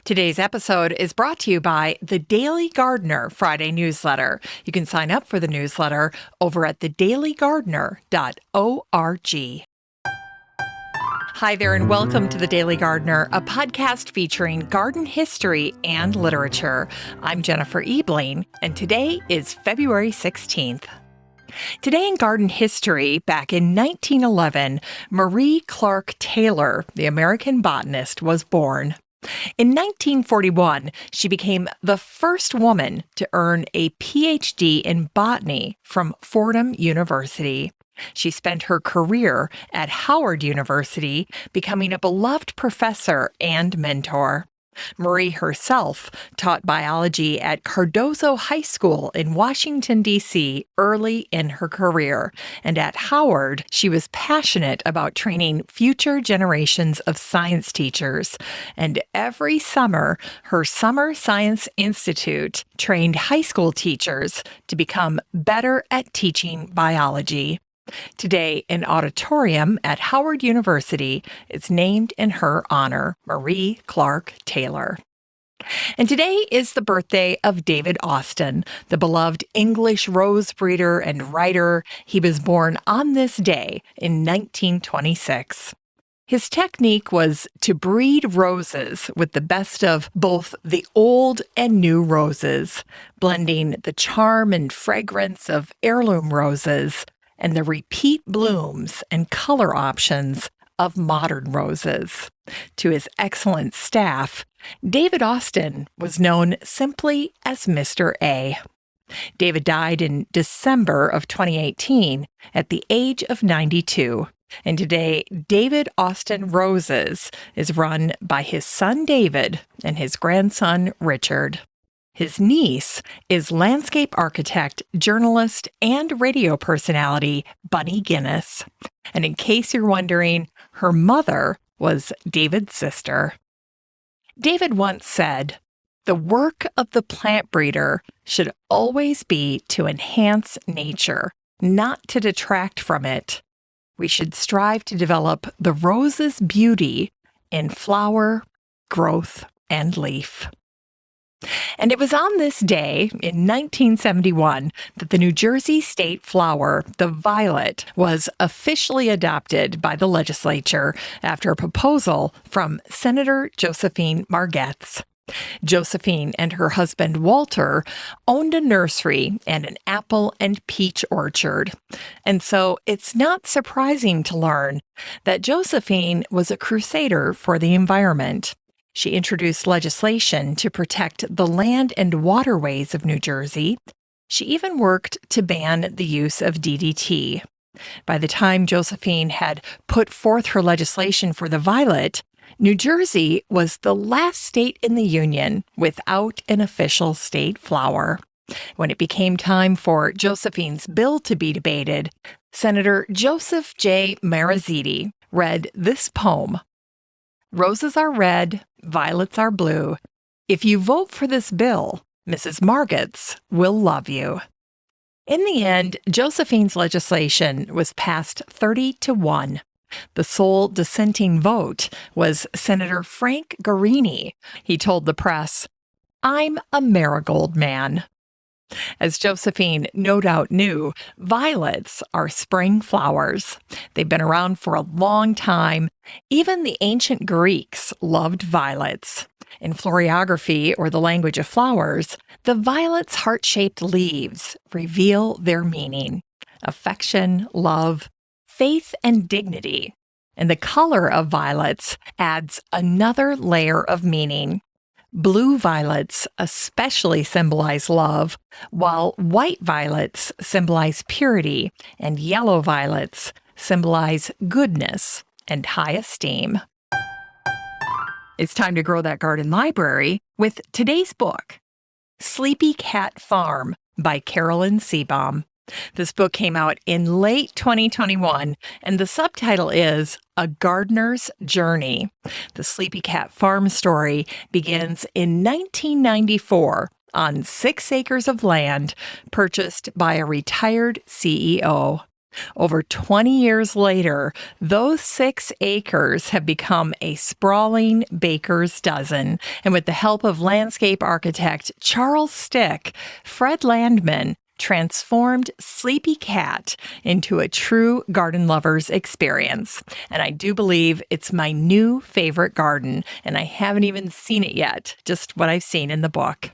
Today's episode is brought to you by the Daily Gardener Friday newsletter. You can sign up for the newsletter over at thedailygardener.org. Hi there, and welcome to The Daily Gardener, a podcast featuring garden history and literature. I'm Jennifer Ebling, and today is February 16th. Today in garden history, back in 1911, Marie Clark Taylor, the American botanist, was born. In 1941, she became the first woman to earn a PhD in botany from Fordham University. She spent her career at Howard University, becoming a beloved professor and mentor. Marie herself taught biology at Cardozo High School in Washington, D.C. early in her career, and at Howard, she was passionate about training future generations of science teachers. And every summer, her Summer Science Institute trained high school teachers to become better at teaching biology. Today, an auditorium at Howard University is named in her honor, Marie Clark Taylor. And today is the birthday of David Austin, the beloved English rose breeder and writer. He was born on this day in 1926. His technique was to breed roses with the best of both the old and new roses, blending the charm and fragrance of heirloom roses and the repeat blooms and color options of modern roses. To his excellent staff, David Austin was known simply as Mr. A. David died in December of 2018 at the age of 92. And today, David Austin Roses is run by his son David and his grandson Richard. His niece is landscape architect, journalist, and radio personality Bunny Guinness. And in case you're wondering, her mother was David's sister. David once said, "The work of the plant breeder should always be to enhance nature, not to detract from it. We should strive to develop the rose's beauty in flower, growth, and leaf." And it was on this day in 1971 that the New Jersey state flower, the violet, was officially adopted by the legislature after a proposal from Senator Josephine Margetts. Josephine and her husband Walter owned a nursery and an apple and peach orchard. And so it's not surprising to learn that Josephine was a crusader for the environment. She introduced legislation to protect the land and waterways of New Jersey. She even worked to ban the use of DDT. By the time Josephine had put forth her legislation for the violet, New Jersey was the last state in the Union without an official state flower. When it became time for Josephine's bill to be debated, Senator Joseph J. Mariziti read this poem. "Roses are red, violets are blue. If you vote for this bill, Mrs. Margetts will love you." In the end, Josephine's legislation was passed 30-1. The sole dissenting vote was Senator Frank Guarini. He told the press, "I'm a marigold man." As Josephine no doubt knew, violets are spring flowers. They've been around for a long time. Even the ancient Greeks loved violets. In floriography, or the language of flowers, the violet's heart-shaped leaves reveal their meaning: affection, love, faith, and dignity. And the color of violets adds another layer of meaning. Blue violets especially symbolize love, while white violets symbolize purity, and yellow violets symbolize goodness and high esteem. It's time to grow that garden library with today's book, Sleepy Cat Farm by Carolyn Seabaum. This book came out in late 2021, and the subtitle is A Gardener's Journey. The Sleepy Cat Farm story begins in 1994 on 6 acres of land purchased by a retired CEO. Over 20 years later, those 6 acres have become a sprawling baker's dozen. And with the help of landscape architect Charles Stick, Fred Landman transformed Sleepy Cat into a true garden lover's experience. And I do believe it's my new favorite garden, and I haven't even seen it yet, just what I've seen in the book.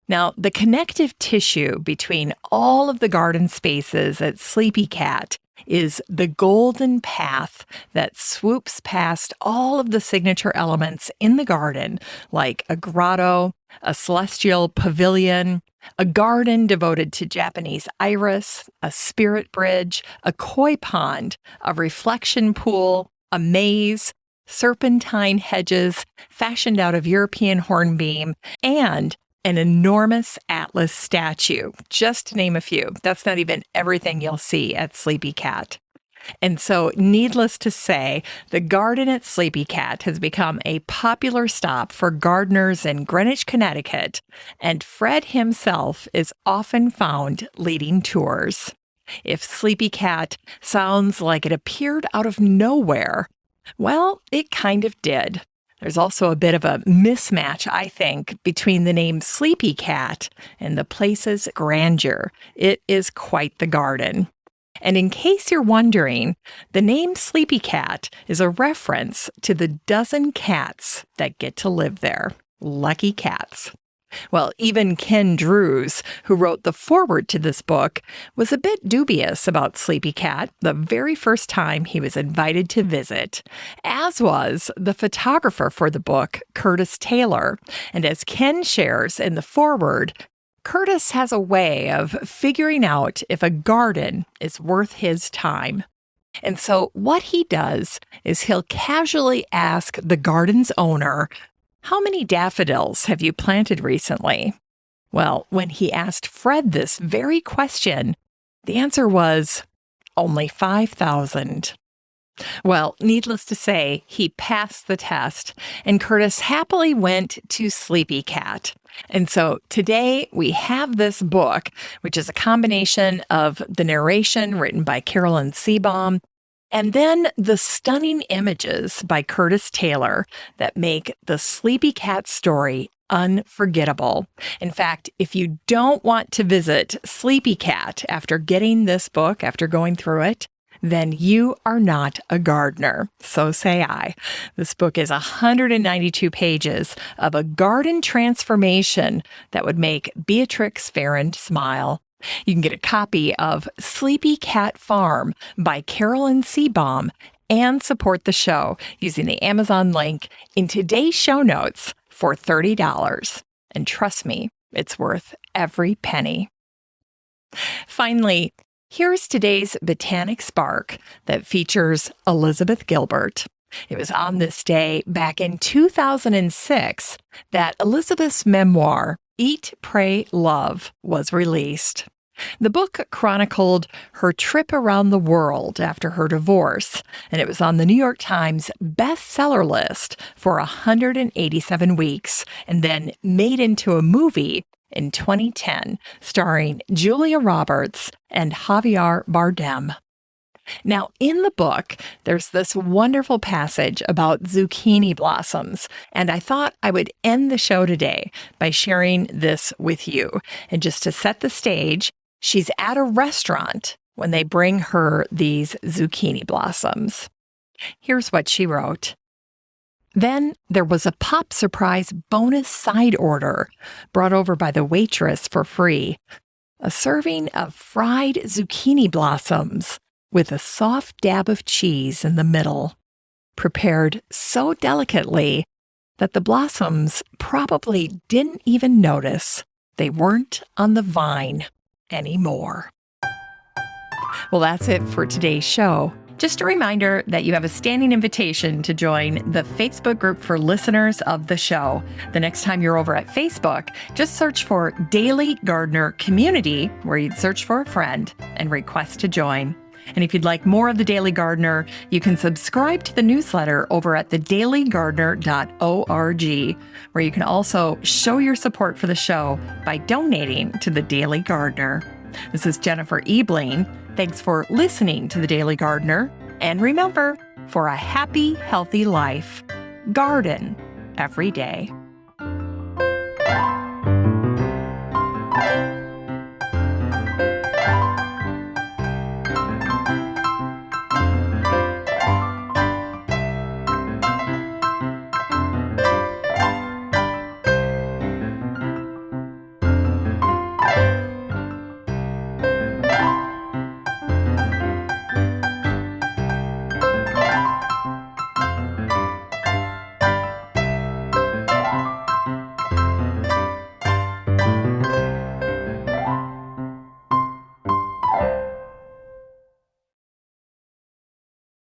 Now, the connective tissue between all of the garden spaces at Sleepy Cat is the golden path that swoops past all of the signature elements in the garden, like a grotto, a celestial pavilion, a garden devoted to Japanese iris, a spirit bridge, a koi pond, a reflection pool, a maze, serpentine hedges fashioned out of European hornbeam, and an enormous Atlas statue, just to name a few. That's not even everything you'll see at Sleepy Cat. And so, needless to say, the garden at Sleepy Cat has become a popular stop for gardeners in Greenwich, Connecticut, and Fred himself is often found leading tours. If Sleepy Cat sounds like it appeared out of nowhere, well, it kind of did. There's also a bit of a mismatch, I think, between the name Sleepy Cat and the place's grandeur. It is quite the garden. And in case you're wondering, the name Sleepy Cat is a reference to the dozen cats that get to live there. Lucky cats. Well, even Ken Drews, who wrote the foreword to this book, was a bit dubious about Sleepy Cat the very first time he was invited to visit, as was the photographer for the book, Curtis Taylor. And as Ken shares in the foreword, Curtis has a way of figuring out if a garden is worth his time. And so what he does is he'll casually ask the garden's owner, "How many daffodils have you planted recently?" Well, when he asked Fred this very question, the answer was only 5,000. Well, needless to say, he passed the test, and Curtis happily went to Sleepy Cat. And so today we have this book, which is a combination of the narration written by Carolyn Seabaum and then the stunning images by Curtis Taylor that make the Sleepy Cat story unforgettable. In fact, if you don't want to visit Sleepy Cat after getting this book, after going through it, then you are not a gardener. So say I. This book is 192 pages of a garden transformation that would make Beatrix Farrand smile. You can get a copy of Sleepy Cat Farm by Carolyn Seabaum and support the show using the Amazon link in today's show notes for $30. And trust me, it's worth every penny. Finally, here's today's Botanic Spark that features Elizabeth Gilbert. It was on this day back in 2006 that Elizabeth's memoir, Eat, Pray, Love, was released. The book chronicled her trip around the world after her divorce, and it was on the New York Times bestseller list for 187 weeks, and then made into a movie in 2010, starring Julia Roberts and Javier Bardem. Now, in the book, there's this wonderful passage about zucchini blossoms, and I thought I would end the show today by sharing this with you. And just to set the stage, she's at a restaurant when they bring her these zucchini blossoms. Here's what she wrote. Then there was a pop surprise bonus side order brought over by the waitress for free. A serving of fried zucchini blossoms with a soft dab of cheese in the middle, prepared so delicately that the blossoms probably didn't even notice they weren't on the vine anymore. Well, that's it for today's show. Just a reminder that you have a standing invitation to join the Facebook group for listeners of the show. The next time you're over at Facebook, just search for Daily Gardener Community, where you'd search for a friend and request to join. And if you'd like more of The Daily Gardener, you can subscribe to the newsletter over at thedailygardener.org, where you can also show your support for the show by donating to The Daily Gardener. This is Jennifer Ebling. Thanks for listening to The Daily Gardener. And remember, for a happy, healthy life, garden every day.